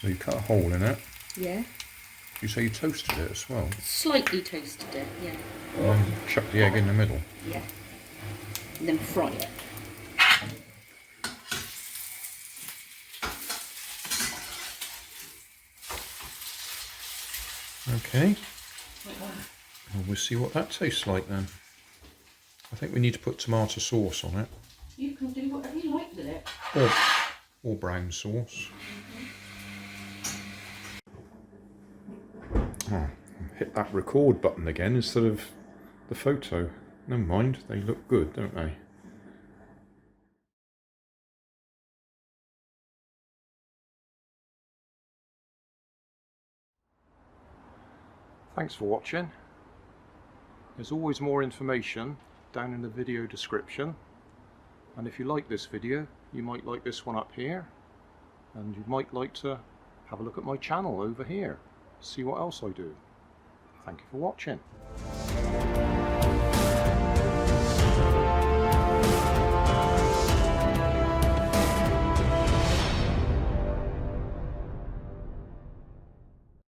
So you cut a hole in it. Yeah. You say you toasted it as well? Slightly toasted it, yeah. And then chuck the egg in the middle. Yeah. And then fry it. Okay. Well, we'll see what that tastes like then. I think we need to put tomato sauce on it. You can do whatever you like with it. Or brown sauce. Oh, hit that record button again instead of the photo. Never mind, they look good, don't they? Thanks for watching. There's always more information down in the video description. And if you like this video, you might like this one up here. And you might like to have a look at my channel over here. See what else I do. Thank you for watching.